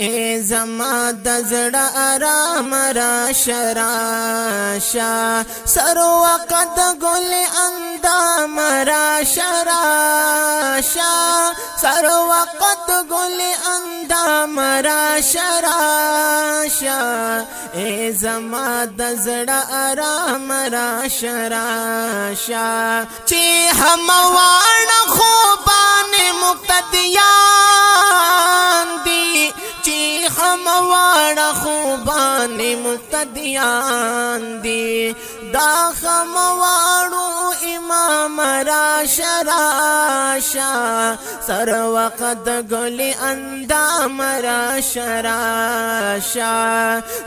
ای زما د زړه آرام راشه راشه سر وقت ګل اندام راشه راشه سر وقت ګل اندام راشه راشه ای زما د زړه آرام راشه راشه چې هم واړه خوبان مقتدیان دي چې هم واړه خوبان مقتدیان دي دا هم واړو امام راشه راشه سر وقت ګل اندام راشه راشه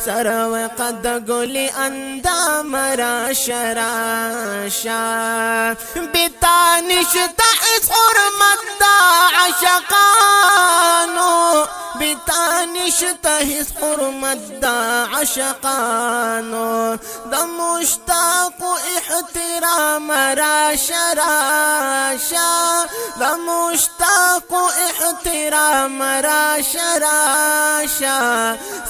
سر وقت ګل اندام راشه راشه بتانشت حرمت دا عشقانو بتانشت حرمت دا عشقانو دا مشتاق احترام راشه راشه دا مشتاق احترام راشه راشه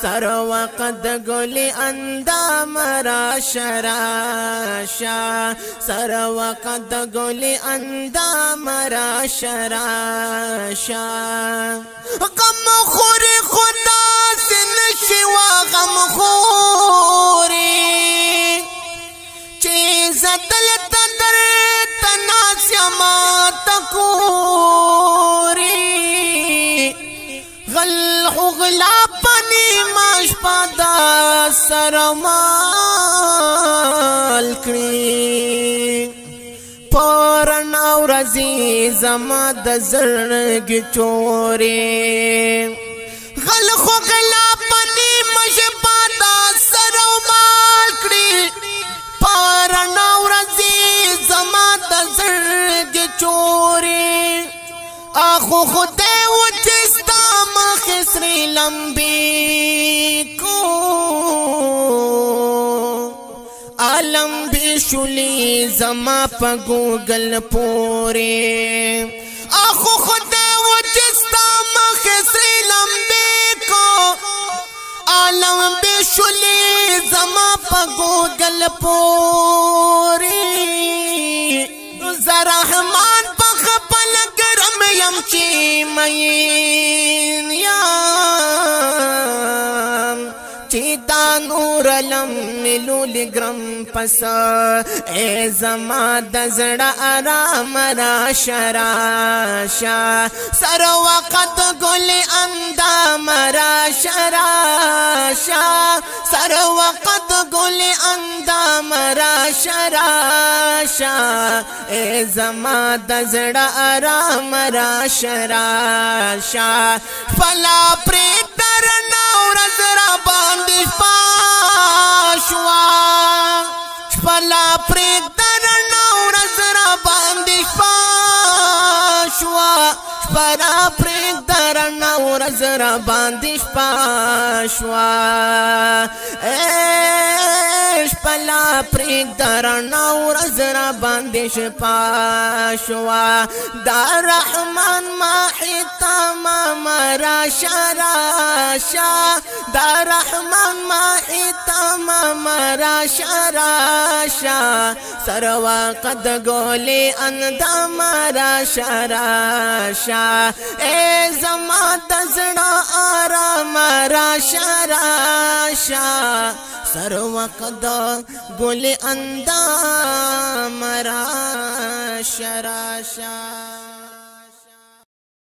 سر وقت ګل اندام راشه راشه سر وقت ګل اندام راشه راشه غم خوري خدا سنشي وغم خوري چې زدل تندر تناسیا ما تکوري غل غلا پني ماش پدا سرمال کړی پرن اورزی زما د زړګي چوري غل خو غلا پني مش پدا سرمال کړی پرن اورزی زما د زړګي چوري اخو خدای و چستا مخسري لمبي کو عالم بشولی زما پا گوگل پوری اخو خدا و جستا مخسری لمبی کو عالم بشولی زما پا گوگل پوری زرحمان پا خپل گرم یم چی مین یم چی دا نور علم ملولی گرم پسا اے زما د زړه آرام راشه راشه سر وقت ګل اندام راشه راشه سر وقت ګل اندام راشه راشه اے زما د زړه آرام راشه راشه فلا پرې درنه ورځ را باندې پاشوا شپلا پرېږ درنه ورځ را باندې پاشوا شپلا پرېږ درنه ورځ را باندې پاشوا شپلا پرېږ درنه ورځ را باندې پاشوا دا رحمان ماحي تمام راشه راشه دا رحمان ماحي تمام راشه راشه سر وقت ګل اندام راشه راشه اے زما د زړه آرام راشه راشه سر وقت ګل اندام راشه راشه